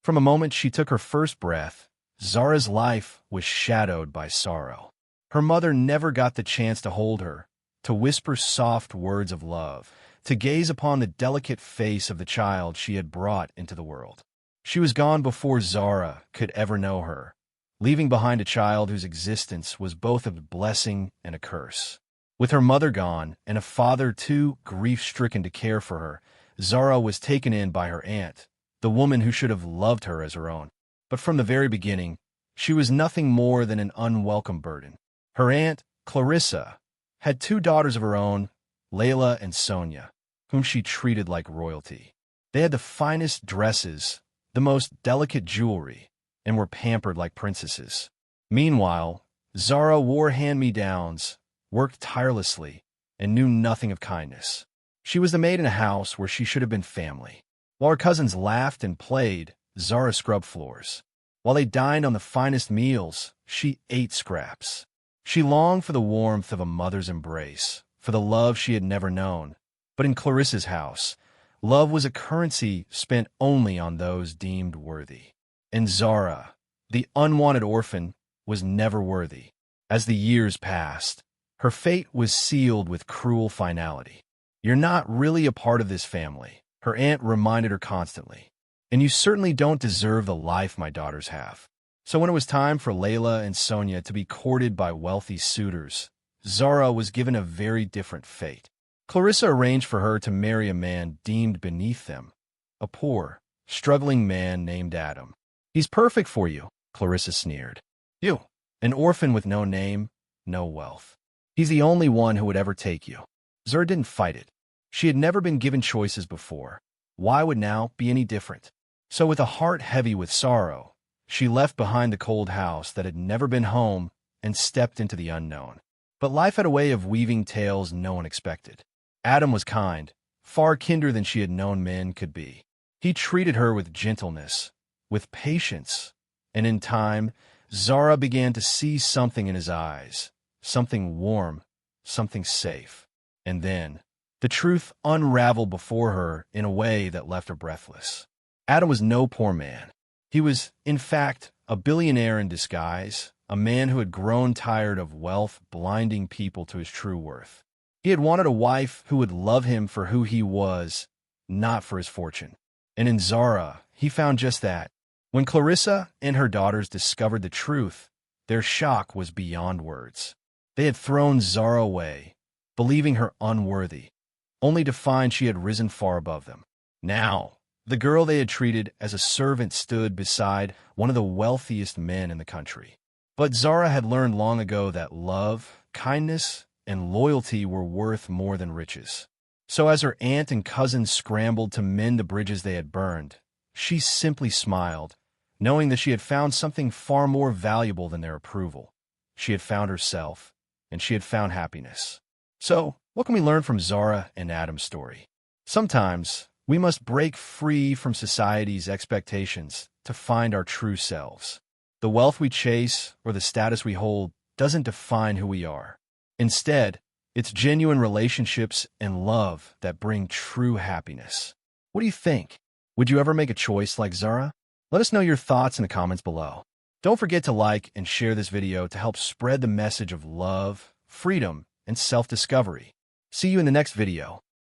From the moment she took her first breath, Zara's life was shadowed by sorrow. Her mother never got the chance to hold her, to whisper soft words of love, to gaze upon the delicate face of the child she had brought into the world. She was gone before Zara could ever know her, leaving behind a child whose existence was both a blessing and a curse. With her mother gone and a father too grief-stricken to care for her, Zara was taken in by her aunt, the woman who should have loved her as her own. But from the very beginning, she was nothing more than an unwelcome burden. Her aunt, Clarissa, had two daughters of her own, Layla and Sonia, whom she treated like royalty. They had the finest dresses, the most delicate jewelry, and were pampered like princesses. Meanwhile, Zara wore hand-me-downs, worked tirelessly, and knew nothing of kindness. She was the maid in a house where she should have been family. While her cousins laughed and played, Zara scrubbed floors. While they dined on the finest meals, she ate scraps. She longed for the warmth of a mother's embrace, for the love she had never known. But in Clarissa's house, love was a currency spent only on those deemed worthy. And Zara, the unwanted orphan, was never worthy. As the years passed, her fate was sealed with cruel finality. "You're not really a part of this family," her aunt reminded her constantly. "And you certainly don't deserve the life my daughters have." So when it was time for Layla and Sonia to be courted by wealthy suitors, Zara was given a very different fate. Clarissa arranged for her to marry a man deemed beneath them, a poor, struggling man named Adam. "He's perfect for you," Clarissa sneered. "You, an orphan with no name, no wealth. He's the only one who would ever take you." Zara didn't fight it. She had never been given choices before. Why would now be any different? So with a heart heavy with sorrow, she left behind the cold house that had never been home and stepped into the unknown. But life had a way of weaving tales no one expected. Adam was kind, far kinder than she had known men could be. He treated her with gentleness, with patience, and in time, Zara began to see something in his eyes, something warm, something safe. And then, the truth unraveled before her in a way that left her breathless. Adam was no poor man. He was, in fact, a billionaire in disguise, a man who had grown tired of wealth blinding people to his true worth. He had wanted a wife who would love him for who he was, not for his fortune. And in Zara, he found just that. When Clarissa and her daughters discovered the truth, their shock was beyond words. They had thrown Zara away, believing her unworthy, only to find she had risen far above them. Now, the girl they had treated as a servant stood beside one of the wealthiest men in the country. But Zara had learned long ago that love, kindness, and loyalty were worth more than riches. So as her aunt and cousins scrambled to mend the bridges they had burned, she simply smiled, knowing that she had found something far more valuable than their approval. She had found herself, and she had found happiness. So, what can we learn from Zara and Adam's story? Sometimes, we must break free from society's expectations to find our true selves. The wealth we chase or the status we hold doesn't define who we are. Instead, it's genuine relationships and love that bring true happiness. What do you think? Would you ever make a choice like Zara? Let us know your thoughts in the comments below. Don't forget to like and share this video to help spread the message of love, freedom, and self-discovery. See you in the next video.